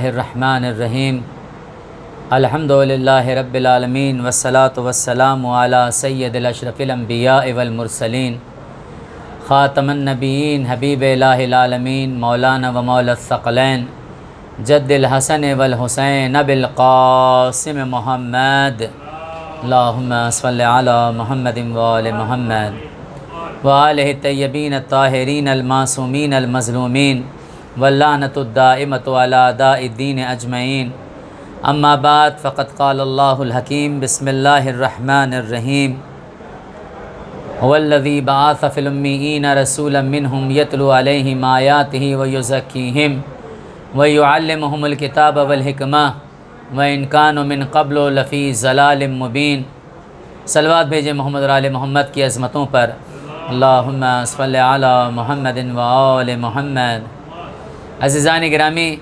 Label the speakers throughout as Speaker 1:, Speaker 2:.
Speaker 1: الرحمن الرحیم الحمدللہ رب العالمین والصلاة والسلام علی سید الاشرف الانبیاء والمرسلین خاتم النبیین حبیب الہ العالمین مولانا و مولا الثقلین جد الحسن والحسین ابی القاسم محمد اللہم صلی علی محمد وآل محمد وآلہ الطیبین الطاہرین المعصومین المظلومین واللعنۃ الدائمۃ علی اعداء الدین اجمعین اما بعد فقد قال اللہ الحکیم بسم اللہ الرحمن الرحیم هو الذی بعث فی الامیین رسولا منہم یتلو علیہم آیاتہ ویزکیہم ویعلمہم الکتاب والحکمہ وإن كانوا من قبل لفی ضلال مبین۔ صلوات بھیجے محمد اور آل محمد کی عظمتوں پر، اللہم صلی علی محمد وآل محمد۔ عزیزان گرامی،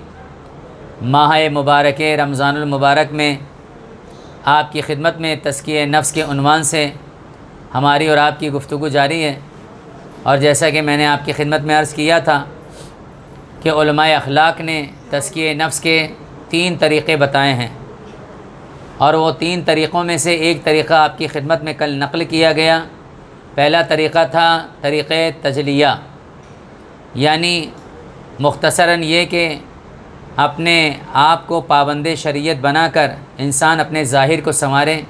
Speaker 1: ماہ مبارک رمضان المبارک میں آپ کی خدمت میں تزکیہ نفس کے عنوان سے ہماری اور آپ کی گفتگو جاری ہے، اور جیسا کہ میں نے آپ کی خدمت میں عرض کیا تھا کہ علماء اخلاق نے تزکیہ نفس کے 3 طریقے بتائے ہیں، اور وہ 3 طریقوں میں سے ایک طریقہ آپ کی خدمت میں کل نقل کیا گیا۔ پہلا طریقہ تھا طریقہ تجلیہ، یعنی مختصراً یہ کہ اپنے آپ کو پابند شریعت بنا کر انسان اپنے ظاہر کو سنوارے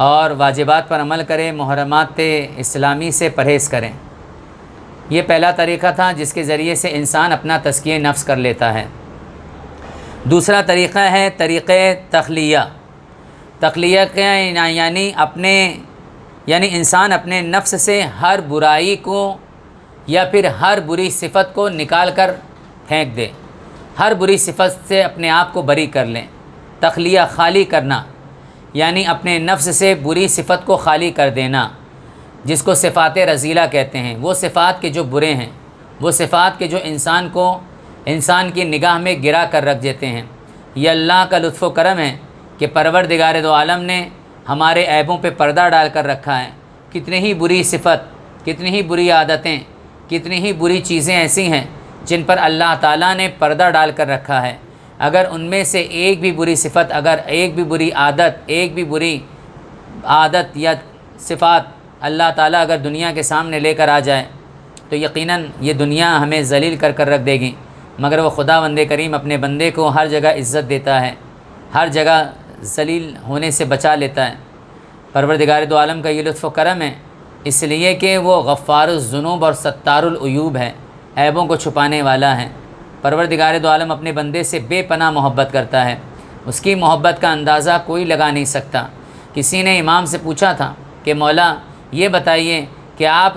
Speaker 1: اور واجبات پر عمل کرے، محرمات اسلامی سے پرہیز کریں۔ یہ پہلا طریقہ تھا جس کے ذریعے سے انسان اپنا تزکیہ نفس کر لیتا ہے۔ دوسرا طریقہ ہے طریقہ تخلیہ۔ تخلیہ کا یعنی انسان اپنے نفس سے ہر برائی کو یا پھر ہر بری صفت کو نکال کر پھینک دے، ہر بری صفت سے اپنے آپ کو بری کر لیں۔ تخلیہ خالی کرنا، یعنی اپنے نفس سے بری صفت کو خالی کر دینا، جس کو صفات رذیلہ کہتے ہیں۔ وہ صفات کے جو برے ہیں، وہ صفات کے جو انسان کی نگاہ میں گرا کر رکھ دیتے ہیں۔ یہ اللہ کا لطف و کرم ہے کہ پروردگار دو عالم نے ہمارے عیبوں پہ پردہ ڈال کر رکھا ہے۔ کتنی ہی بری صفت، کتنی ہی بری عادتیں، کتنی ہی بری چیزیں ایسی ہیں جن پر اللہ تعالیٰ نے پردہ ڈال کر رکھا ہے۔ اگر ان میں سے ایک بھی بری صفت، اگر ایک بھی بری عادت، ایک بھی بری عادت یا صفات اللہ تعالیٰ اگر دنیا کے سامنے لے کر آ جائے تو یقیناً یہ دنیا ہمیں ذلیل کر کر رکھ دے گی، مگر وہ خداوند کریم اپنے بندے کو ہر جگہ عزت دیتا ہے، ہر جگہ ذلیل ہونے سے بچا لیتا ہے۔ پروردگار دو عالم کا یہ لطف و کرم ہے، اس لیے کہ وہ غفار الذنوب اور ستار العیوب ہے، عیبوں کو چھپانے والا ہے۔ پروردگار دو عالم اپنے بندے سے بے پناہ محبت کرتا ہے، اس کی محبت کا اندازہ کوئی لگا نہیں سکتا۔ کسی نے امام سے پوچھا تھا کہ مولا یہ بتائیے کہ آپ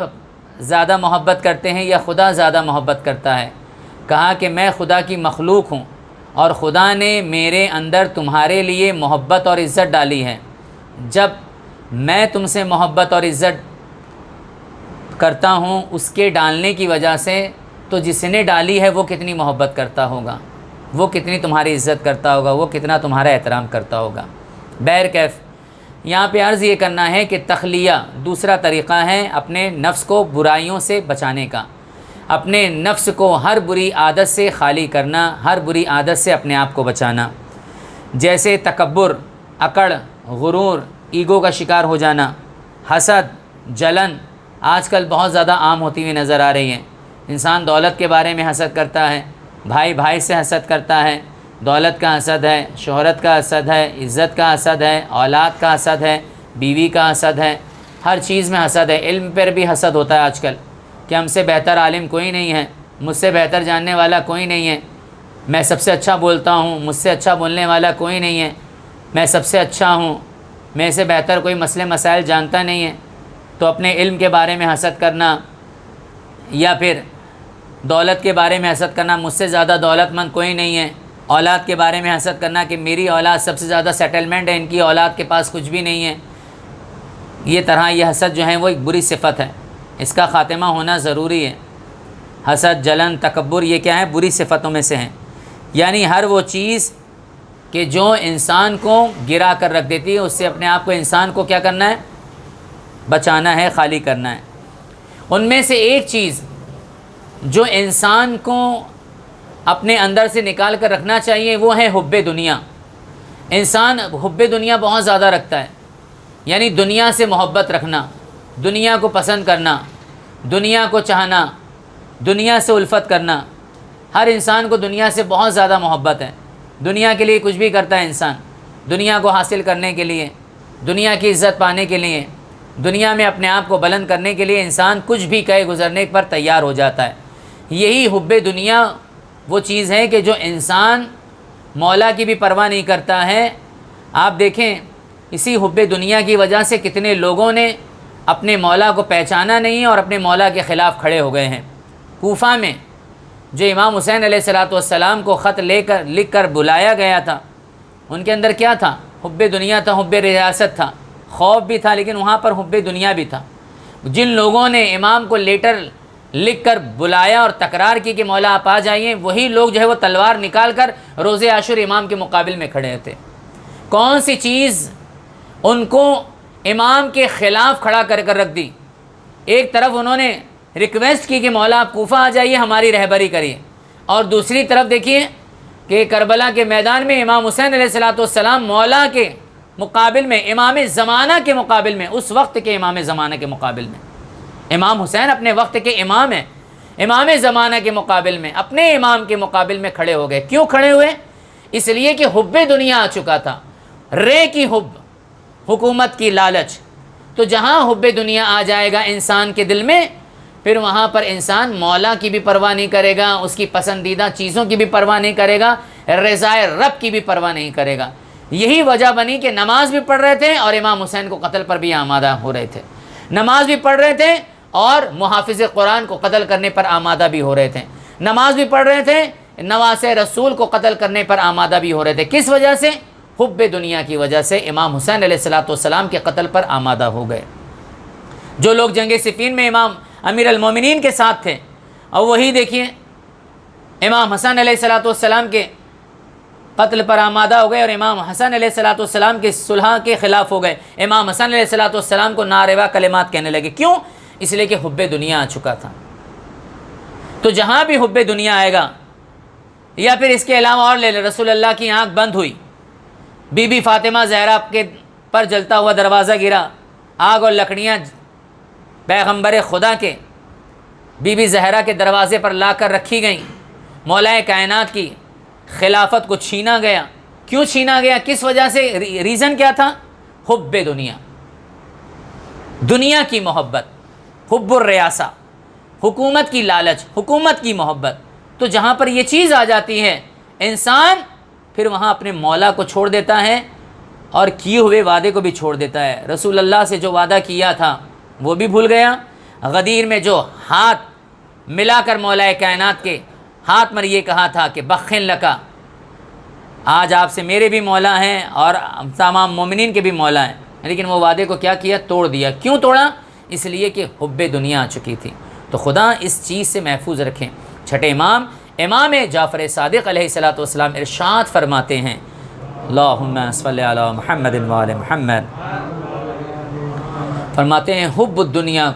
Speaker 1: زیادہ محبت کرتے ہیں یا خدا زیادہ محبت کرتا ہے؟ کہا کہ میں خدا کی مخلوق ہوں، اور خدا نے میرے اندر تمہارے لیے محبت اور عزت ڈالی ہے۔ جب میں تم سے محبت اور عزت کرتا ہوں اس کے ڈالنے کی وجہ سے، تو جس نے ڈالی ہے وہ کتنی محبت کرتا ہوگا، وہ کتنی تمہاری عزت کرتا ہوگا، وہ کتنا تمہارا احترام کرتا ہوگا۔ بہرکیف یہاں پہ عرض یہ کرنا ہے کہ تخلیہ دوسرا طریقہ ہے اپنے نفس کو برائیوں سے بچانے کا، اپنے نفس کو ہر بری عادت سے خالی کرنا، ہر بری عادت سے اپنے آپ کو بچانا۔ جیسے تکبر، اکڑ، غرور، ایگو کا شکار ہو جانا، حسد، جلن آج کل بہت زیادہ عام ہوتی ہوئی نظر آ رہی ہے۔ انسان دولت کے بارے میں حسد کرتا ہے، بھائی بھائی سے حسد کرتا ہے، دولت کا حسد ہے، شہرت کا حسد ہے، عزت کا حسد ہے، اولاد کا حسد ہے، بیوی کا حسد ہے، ہر چیز میں حسد ہے۔ علم پر بھی حسد ہوتا ہے آج کل کہ ہم سے بہتر عالم کوئی نہیں ہے، مجھ سے بہتر جاننے والا کوئی نہیں ہے، میں سب سے اچھا بولتا ہوں، مجھ سے اچھا بولنے والا کوئی نہیں ہے، میں سب سے اچھا ہوں، میں سے بہتر کوئی مسئلے مسائل جانتا نہیں ہے۔ تو اپنے علم کے بارے میں حسد کرنا، یا پھر دولت کے بارے میں حسد کرنا، مجھ سے زیادہ دولت مند کوئی نہیں ہے۔ اولاد کے بارے میں حسد کرنا کہ میری اولاد سب سے زیادہ سیٹلمنٹ ہے، ان کی اولاد کے پاس کچھ بھی نہیں ہے۔ یہ طرح یہ حسد جو ہے وہ ایک بری صفت ہے، اس کا خاتمہ ہونا ضروری ہے۔ حسد، جلن، تکبر یہ کیا ہے؟ بری صفتوں میں سے ہیں، یعنی ہر وہ چیز کہ جو انسان کو گرا کر رکھ دیتی ہے، اس سے اپنے آپ کو انسان کو کیا کرنا ہے؟ بچانا ہے، خالی کرنا ہے۔ ان میں سے ایک چیز جو انسان کو اپنے اندر سے نکال کر رکھنا چاہیے وہ ہے حب دنیا۔ انسان حب دنیا بہت زیادہ رکھتا ہے، یعنی دنیا سے محبت رکھنا، دنیا کو پسند کرنا، دنیا کو چاہنا، دنیا سے الفت کرنا۔ ہر انسان کو دنیا سے بہت زیادہ محبت ہے، دنیا کے لیے کچھ بھی کرتا ہے انسان، دنیا کو حاصل کرنے کے لیے، دنیا کی عزت پانے کے لیے، دنیا میں اپنے آپ کو بلند کرنے کے لیے انسان کچھ بھی کہے گزرنے پر تیار ہو جاتا ہے۔ یہی حب دنیا وہ چیز ہے کہ جو انسان مولا کی بھی پرواہ نہیں کرتا ہے۔ آپ دیکھیں اسی حب دنیا کی وجہ سے کتنے لوگوں نے اپنے مولا کو پہچانا نہیں اور اپنے مولا کے خلاف کھڑے ہو گئے ہیں۔ کوفہ میں جو امام حسین علیہ السلام کو خط لکھ کر بلایا گیا تھا، ان کے اندر کیا تھا؟ حب دنیا تھا، حب ریاست تھا، خوف بھی تھا، لیکن وہاں پر حب دنیا بھی تھا۔ جن لوگوں نے امام کو لیٹر لکھ کر بلایا اور تکرار کی کہ مولا آپ آ جائیے، وہی لوگ جو ہے وہ تلوار نکال کر روز عاشور امام کے مقابل میں کھڑے تھے۔ کون سی چیز ان کو امام کے خلاف کھڑا کر رکھ دی؟ ایک طرف انہوں نے ریکویسٹ کی کہ مولا آپ کوفہ آ جائیے، ہماری رہبری کریے، اور دوسری طرف دیکھیے کہ کربلا کے میدان میں امام حسین علیہ السلام مولا کے مقابل میں، امام زمانہ کے مقابل میں، اس وقت کے امام زمانہ کے مقابل میں، امام حسین اپنے وقت کے امام ہیں، امام زمانہ کے مقابل میں، اپنے امام کے مقابل میں کھڑے ہو گئے۔ کیوں کھڑے ہوئے؟ اس لیے کہ حب دنیا آ چکا تھا، رے کی حب، حکومت کی لالچ۔ تو جہاں حب دنیا آ جائے گا انسان کے دل میں، پھر وہاں پر انسان مولا کی بھی پرواہ نہیں کرے گا، اس کی پسندیدہ چیزوں کی بھی پرواہ نہیں کرے گا، رضائے رب کی بھی پرواہ نہیں کرے گا۔ یہی وجہ بنی کہ نماز بھی پڑھ رہے تھے اور امام حسین کو قتل پر بھی آمادہ ہو رہے تھے، نماز بھی پڑھ رہے تھے اور محافظ قرآن کو قتل کرنے پر آمادہ بھی ہو رہے تھے، نماز بھی پڑھ رہے تھے، نواسے رسول کو قتل کرنے پر آمادہ بھی ہو رہے تھے۔ کس وجہ سے؟ حب دنیا کی وجہ سے امام حسین علیہ السلام کے قتل پر آمادہ ہو گئے۔ جو لوگ جنگ صفین میں امام امیر المومنین کے ساتھ تھے، اور وہی دیکھیے امام حسن علیہ السلام کے قتل پر آمادہ ہو گئے اور امام حسن علیہ السلام کے صلح کے خلاف ہو گئے، امام حسن علیہ السلام کو ناروا کلمات کہنے لگے۔ کیوں؟ اس لیے کہ حب دنیا آ چکا تھا۔ تو جہاں بھی حب دنیا آئے گا، یا پھر اس کے علاوہ اور لے لیں، رسول اللہ کی آنکھ بند ہوئی، بی بی فاطمہ زہرا کے پر جلتا ہوا دروازہ گرا، آگ اور لکڑیاں پیغمبر خدا کے بی بی زہرا کے دروازے پر لا کر رکھی گئیں، مولا کائنات کی خلافت کو چھینا گیا۔ کیوں چھینا گیا؟ کس وجہ سے؟ ریزن کیا تھا؟ حب دنیا، دنیا کی محبت، حب الریاسہ، حکومت کی لالچ، حکومت کی محبت۔ تو جہاں پر یہ چیز آ جاتی ہے، انسان پھر وہاں اپنے مولا کو چھوڑ دیتا ہے اور کیے ہوئے وعدے کو بھی چھوڑ دیتا ہے۔ رسول اللہ سے جو وعدہ کیا تھا وہ بھی بھول گیا، غدیر میں جو ہاتھ ملا کر مولا کائنات کے ہاتھ میں یہ کہا تھا کہ بخن لکا، آج آپ سے میرے بھی مولا ہیں اور تمام مومنین کے بھی مولا ہیں، لیکن وہ وعدے کو کیا کیا؟ توڑ دیا۔ کیوں توڑا؟ اس لیے کہ حب دنیا آ چکی تھی۔ تو خدا اس چیز سے محفوظ رکھیں۔ چھٹے امام جعفر صادق علیہ السلام ارشاد فرماتے ہیں، اللہم صلی علی محمد وآل محمد، فرماتے ہیں حب الدنیا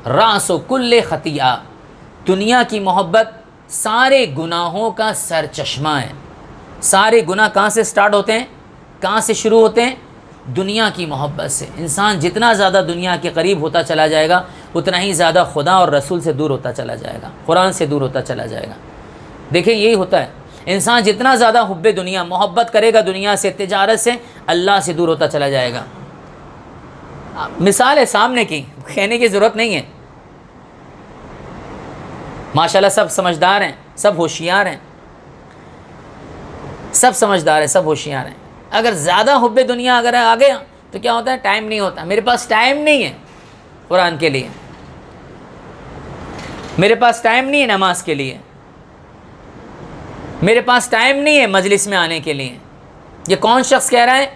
Speaker 1: راس و کل خطیئہ، دنیا کی محبت سارے گناہوں کا سر چشمہ ہے۔ سارے گناہ کہاں سے سٹارٹ ہوتے ہیں؟ کہاں سے شروع ہوتے ہیں؟ دنیا کی محبت سے۔ انسان جتنا زیادہ دنیا کے قریب ہوتا چلا جائے گا، اتنا ہی زیادہ خدا اور رسول سے دور ہوتا چلا جائے گا، قرآن سے دور ہوتا چلا جائے گا۔ دیکھیں یہی ہوتا ہے، انسان جتنا زیادہ حب دنیا محبت کرے گا دنیا سے، تجارت سے، اللہ سے دور ہوتا چلا جائے گا۔ مثال ہے سامنے کی، کہنے کی ضرورت نہیں ہے۔ ماشاءاللہ سب سمجھدار ہیں، سب ہوشیار ہیں، سب سمجھدار ہیں، سب ہوشیار ہیں۔ اگر زیادہ حب دنیا اگر آ گیا تو کیا ہوتا ہے؟ ٹائم نہیں ہوتا، میرے پاس ٹائم نہیں ہے قرآن کے لیے، میرے پاس ٹائم نہیں ہے نماز کے لیے، میرے پاس ٹائم نہیں ہے مجلس میں آنے کے لیے۔ یہ کون شخص کہہ رہا ہے؟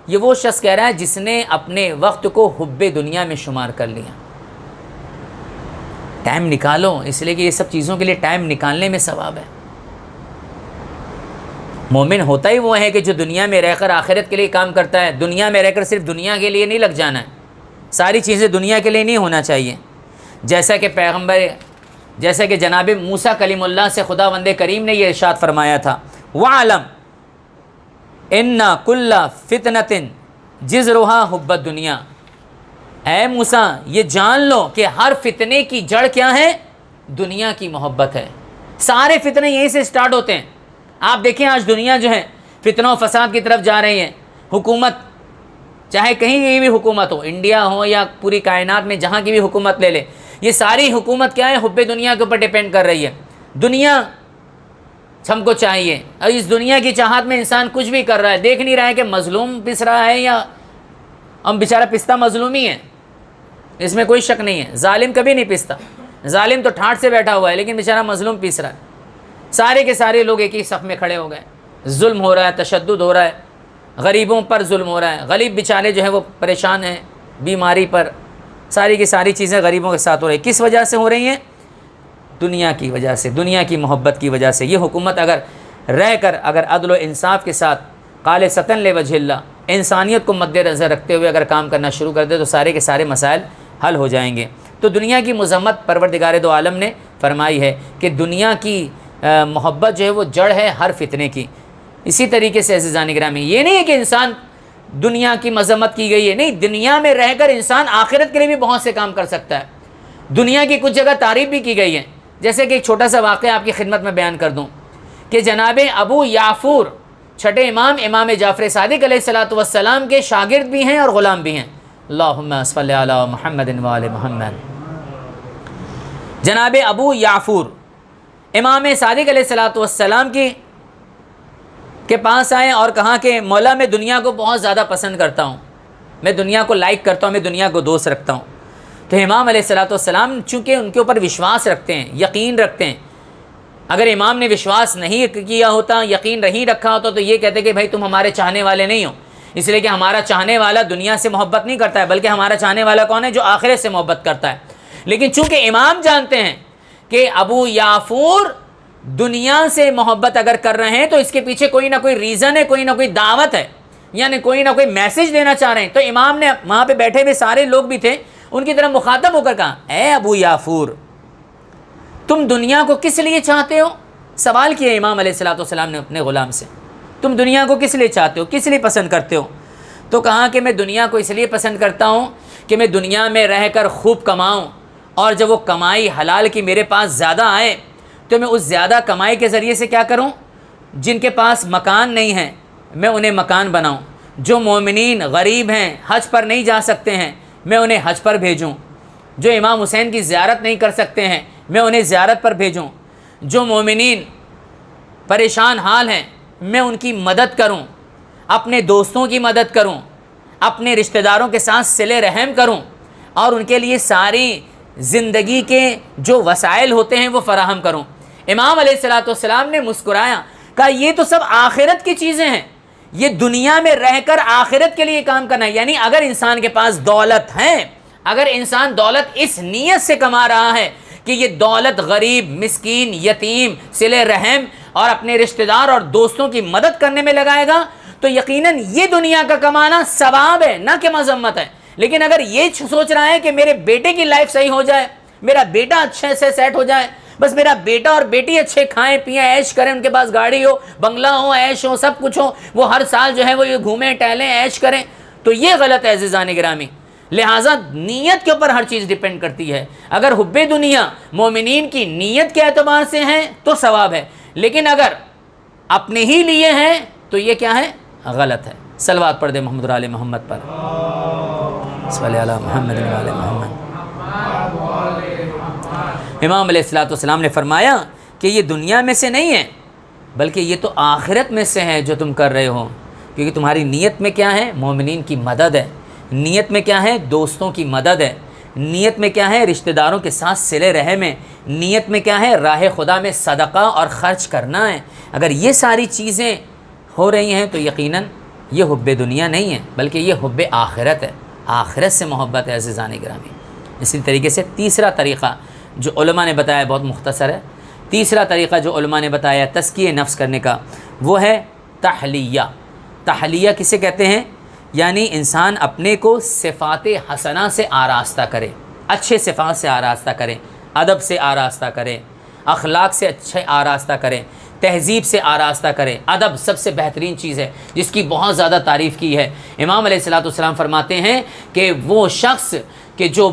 Speaker 1: یہ وہ شخص کہہ رہا ہے جس نے اپنے وقت کو حب دنیا میں شمار کر لیا۔ ٹائم نکالو، اس لیے کہ یہ سب چیزوں کے لیے ٹائم نکالنے میں ثواب ہے۔ مومن ہوتا ہی وہ ہے کہ جو دنیا میں رہ کر آخرت کے لیے کام کرتا ہے۔ دنیا میں رہ کر صرف دنیا کے لیے نہیں لگ جانا ہے، ساری چیزیں دنیا کے لیے نہیں ہونا چاہیے۔ جیسا کہ جیسے کہ جناب موسیٰ کلیم اللہ سے خداوند کریم نے یہ ارشاد فرمایا تھا، وَعْلَمْ إِنَّ كُلَّ فِتْنَةٍ جِذْرُهَا حُبُّ الدُّنْيَا، اے موسیٰ یہ جان لو کہ ہر فتنے کی جڑ کیا ہے؟ دنیا کی محبت ہے۔ سارے فتنے یہیں سے سٹارٹ ہوتے ہیں۔ آپ دیکھیں آج دنیا جو ہے فتنوں و فساد کی طرف جا رہی ہے۔ حکومت چاہے کہیں کی بھی حکومت ہو، انڈیا ہو یا پوری کائنات میں جہاں کی بھی حکومت لے لے، یہ ساری حکومت کیا ہے؟ حب دنیا کے اوپر ڈیپینڈ کر رہی ہے۔ دنیا ہم کو چاہیے، اور اس دنیا کی چاہت میں انسان کچھ بھی کر رہا ہے، دیکھ نہیں رہا ہے کہ مظلوم پس رہا ہے یا ہم بیچارہ پستا مظلوم ہی ہے، اس میں کوئی شک نہیں ہے۔ ظالم کبھی نہیں پستا، ظالم تو ٹھاٹ سے بیٹھا ہوا ہے، لیکن بیچارہ مظلوم پیس رہا ہے۔ سارے کے سارے لوگ ایک ہی صف میں کھڑے ہو گئے، ظلم ہو رہا ہے، تشدد ہو رہا ہے، غریبوں پر ظلم ہو رہا ہے، غریب بیچارے جو ہیں وہ پریشان ہیں بیماری پر، ساری کی ساری چیزیں غریبوں کے ساتھ ہو رہی ہیں۔ کس وجہ سے ہو رہی ہیں؟ دنیا کی وجہ سے، دنیا کی محبت کی وجہ سے۔ یہ حکومت اگر رہ کر اگر عدل و انصاف کے ساتھ خالصۃً لوجہ اللہ، انسانیت کو مد نظر رکھتے ہوئے اگر کام کرنا شروع کر دے تو سارے کے سارے مسائل حل ہو جائیں گے۔ تو دنیا کی مذمت پروردگار دو عالم نے فرمائی ہے کہ دنیا کی محبت جو ہے وہ جڑ ہے ہر فتنے کی۔ اسی طریقے سے عزیزان گرامی، یہ نہیں ہے کہ انسان دنیا کی مذمت کی گئی ہے، نہیں، دنیا میں رہ کر انسان آخرت کے لیے بھی بہت سے کام کر سکتا ہے۔ دنیا کی کچھ جگہ تعریف بھی کی گئی ہے، جیسے کہ ایک چھوٹا سا واقعہ آپ کی خدمت میں بیان کر دوں کہ جناب ابو یعفور چھٹے امام جعفر صادق علیہ الصلوۃ والسلام کے شاگرد بھی ہیں اور غلام بھی ہیں۔ اللہم صلی علی محمد و آل محمد۔ جناب ابو یعفور امام صادق علیہ الصلوۃ والسلام کے پاس آئے اور کہا کہ مولا میں دنیا کو بہت زیادہ پسند کرتا ہوں، میں دنیا کو لائک کرتا ہوں، میں دنیا کو دوست رکھتا ہوں۔ تو امام علیہ الصلوۃ والسلام چونکہ ان کے اوپر وشواس رکھتے ہیں، یقین رکھتے ہیں، اگر امام نے وشواس نہیں کیا ہوتا، یقین نہیں رکھا ہوتا تو یہ کہتے کہ بھائی تم ہمارے چاہنے والے نہیں ہو، اس لیے کہ ہمارا چاہنے والا دنیا سے محبت نہیں کرتا ہے، بلکہ ہمارا چاہنے والا کون ہے؟ جو آخرت سے محبت کرتا ہے۔ لیکن چونکہ امام جانتے ہیں کہ ابو یعفور دنیا سے محبت اگر کر رہے ہیں تو اس کے پیچھے کوئی نہ کوئی ریزن ہے، کوئی نہ کوئی دعوت ہے، یعنی کوئی نہ کوئی میسج دینا چاہ رہے ہیں، تو امام نے وہاں پہ بیٹھے ہوئے سارے لوگ بھی تھے، ان کی طرف مخاطب ہو کر کہا، اے ابو یعفور تم دنیا کو کس لیے چاہتے ہو؟ سوال کیا امام علیہ الصلوۃ والسلام نے اپنے غلام سے، تم دنیا کو کس لیے چاہتے ہو، کس لیے پسند کرتے ہو؟ تو کہا کہ میں دنیا کو اس لیے پسند کرتا ہوں کہ میں دنیا میں رہ کر خوب کماؤں، اور جب وہ کمائی حلال کی میرے پاس زیادہ آئے تو میں اس زیادہ کمائی کے ذریعے سے کیا کروں؟ جن کے پاس مکان نہیں ہیں میں انہیں مکان بناؤں، جو مومنین غریب ہیں حج پر نہیں جا سکتے ہیں میں انہیں حج پر بھیجوں، جو امام حسین کی زیارت نہیں کر سکتے ہیں میں انہیں زیارت پر بھیجوں، جو مومنین پریشان حال ہیں میں ان کی مدد کروں، اپنے دوستوں کی مدد کروں، اپنے رشتہ داروں کے ساتھ صلہ رحم کروں، اور ان کے لیے ساری زندگی کے جو وسائل ہوتے ہیں وہ فراہم کروں۔ امام علیہ الصلوۃ والسلام نے مسکرایا، کہا یہ تو سب آخرت کی چیزیں ہیں، یہ دنیا میں رہ کر آخرت کے لیے کام کرنا ہے۔ یعنی اگر انسان کے پاس دولت ہے، اگر انسان دولت اس نیت سے کما رہا ہے کہ یہ دولت غریب، مسکین، یتیم، صلہ رحم اور اپنے رشتہ دار اور دوستوں کی مدد کرنے میں لگائے گا تو یقیناً یہ دنیا کا کمانا ثواب ہے، نہ کہ مذمت ہے۔ لیکن اگر یہ سوچ رہا ہے کہ میرے بیٹے کی لائف صحیح ہو جائے، میرا بیٹا اچھے سے سیٹ ہو جائے، بس میرا بیٹا اور بیٹی اچھے کھائیں پئیں عیش کریں، ان کے پاس گاڑی ہو، بنگلہ ہو، عیش ہو، سب کچھ ہو، وہ ہر سال جو ہے وہ یہ گھومیں ٹہلیں عیش کریں، تو یہ غلط ہے عزیزان گرامی۔ لہٰذا نیت کے اوپر ہر چیز ڈیپینڈ کرتی ہے۔ اگر حب دنیا مومنین کی نیت کے اعتبار سے ہیں تو ثواب ہے، لیکن اگر اپنے ہی لیے ہیں تو یہ کیا ہے؟ غلط ہے۔ صلوات پڑھ دے محمد آل محمد پر، صلی علی محمد و آل محمد۔ امام علیہ الصلوۃ والسلام نے فرمایا کہ یہ دنیا میں سے نہیں ہے بلکہ یہ تو آخرت میں سے ہے جو تم کر رہے ہو، کیونکہ تمہاری نیت میں کیا ہے؟ مومنین کی مدد ہے، نیت میں کیا ہے؟ دوستوں کی مدد ہے، نیت میں کیا ہے؟ رشتہ داروں کے ساتھ صلہ رحم ہے، نیت میں کیا ہے؟ راہ خدا میں صدقہ اور خرچ کرنا ہے۔ اگر یہ ساری چیزیں ہو رہی ہیں تو یقیناً یہ حب دنیا نہیں ہے بلکہ یہ حب آخرت ہے، آخرت سے محبت ہے عزیزان گرامی۔ اسی طریقے سے تیسرا طریقہ جو علماء نے بتایا بہت مختصر ہے، تیسرا طریقہ جو علماء نے بتایا تزکیہ نفس کرنے کا وہ ہے تحلیہ۔ تحلیہ کسے کہتے ہیں؟ یعنی انسان اپنے کو صفات حسنہ سے آراستہ کرے، اچھے صفات سے آراستہ کرے۔ ادب سے آراستہ کریں، اخلاق سے اچھے آراستہ کریں، تہذیب سے آراستہ کریں۔ ادب سب سے بہترین چیز ہے جس کی بہت زیادہ تعریف کی ہے۔ امام علیہ الصلوۃ والسلام فرماتے ہیں کہ وہ شخص کہ جو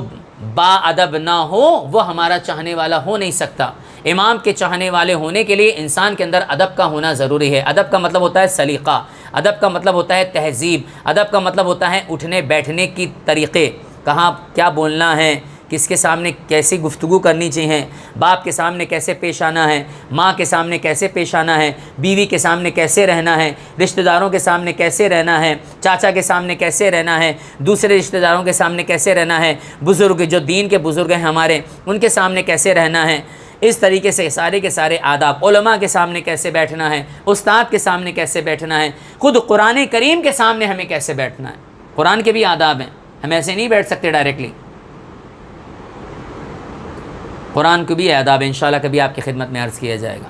Speaker 1: با ادب نہ ہو وہ ہمارا چاہنے والا ہو نہیں سکتا۔ امام کے چاہنے والے ہونے کے لیے انسان کے اندر ادب کا ہونا ضروری ہے۔ ادب کا مطلب ہوتا ہے سلیقہ، ادب کا مطلب ہوتا ہے تہذیب، ادب کا مطلب ہوتا ہے اٹھنے بیٹھنے کی طریقے، کہاں کیا بولنا ہے، کس کے سامنے کیسی گفتگو کرنی چاہیے، باپ کے سامنے کیسے پیش آنا ہے، ماں کے سامنے کیسے پیش آنا ہے، بیوی کے سامنے کیسے رہنا ہے، رشتہ داروں کے سامنے کیسے رہنا ہے، چاچا کے سامنے کیسے رہنا ہے، دوسرے رشتہ داروں کے سامنے کیسے رہنا ہے، بزرگ جو دین کے بزرگ ہیں ہمارے ان کے سامنے کیسے رہنا ہے۔ اس طریقے سے سارے کے سارے آداب، علماء کے سامنے کیسے بیٹھنا ہے، استاد کے سامنے کیسے بیٹھنا ہے، خود قرآن کریم کے سامنے ہمیں کیسے بیٹھنا ہے۔ قرآن کے بھی آداب ہیں، ہم ایسے نہیں بیٹھ سکتے ڈائریکٹلی، قرآن کو بھی آداب انشاءاللہ کبھی آپ کی خدمت میں عرض کیا جائے گا۔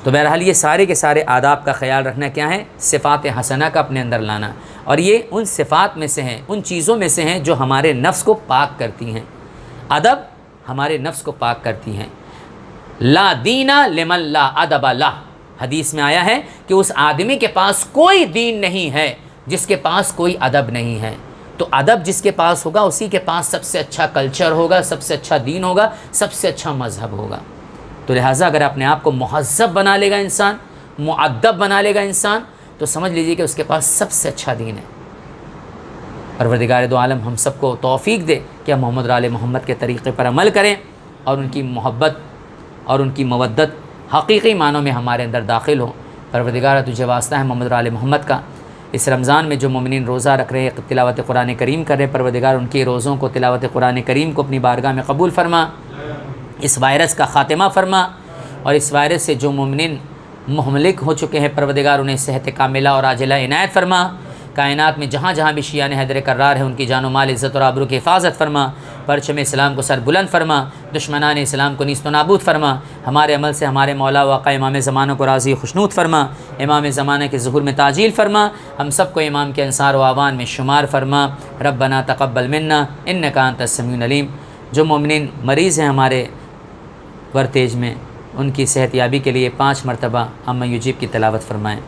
Speaker 1: تو بہرحال یہ سارے کے سارے آداب کا خیال رکھنا کیا ہے؟ صفات حسنہ کا اپنے اندر لانا، اور یہ ان صفات میں سے ہیں، ان چیزوں میں سے ہیں جو ہمارے نفس کو پاک کرتی ہیں۔ ادب ہمارے نفس کو پاک کرتی ہیں۔ لا دین لمن لا ادب لا، حدیث میں آیا ہے کہ اس آدمی کے پاس کوئی دین نہیں ہے جس کے پاس کوئی ادب نہیں ہے۔ تو ادب جس کے پاس ہوگا اسی کے پاس سب سے اچھا کلچر ہوگا، سب سے اچھا دین ہوگا، سب سے اچھا مذہب ہوگا۔ تو لہٰذا اگر اپنے آپ کو مہذب بنا لے گا انسان، مؤدب بنا لے گا انسان، تو سمجھ لیجیے کہ اس کے پاس سب سے اچھا دین ہے۔ پروردگار دو عالم ہم سب کو توفیق دے کہ ہم محمد آل محمد کے طریقے پر عمل کریں اور ان کی محبت اور ان کی مودت حقیقی معنوں میں ہمارے اندر داخل ہو۔ پروردگار تجھے واسطہ ہے محمد آل محمد کا، اس رمضان میں جو مومنین روزہ رکھ رہے ہیں، تلاوت قرآن کریم کر رہے ہیں، پروردگار ان کے روزوں کو، تلاوت قرآن کریم کو اپنی بارگاہ میں قبول فرما، اس وائرس کا خاتمہ فرما، اور اس وائرس سے جو مومنین مہلک ہو چکے ہیں پروردگار انہیں صحت کاملہ اور عاجلہ عنایت فرما۔ کائنات میں جہاں جہاں بھی شیعان حیدر کرار ہیں ان کی جان و مال، عزت اور آبرو کی حفاظت فرما، پرچم اسلام کو سر بلند فرما، دشمنان اسلام کو نیست و نابود فرما، ہمارے عمل سے ہمارے مولا و آقا امام زمانہ کو راضی خوشنود فرما، امام زمانہ کے ظہور میں تعجیل فرما، ہم سب کو امام کے انصار و آوان میں شمار فرما۔ ربنا تقبل منا انک انت السمیع العلیم۔ جو مومنین مریض ہیں ہمارے ورتیج میں، ان کی صحت یابی کے لیے 5 مرتبہ اما یجیب کی تلاوت فرمائیں۔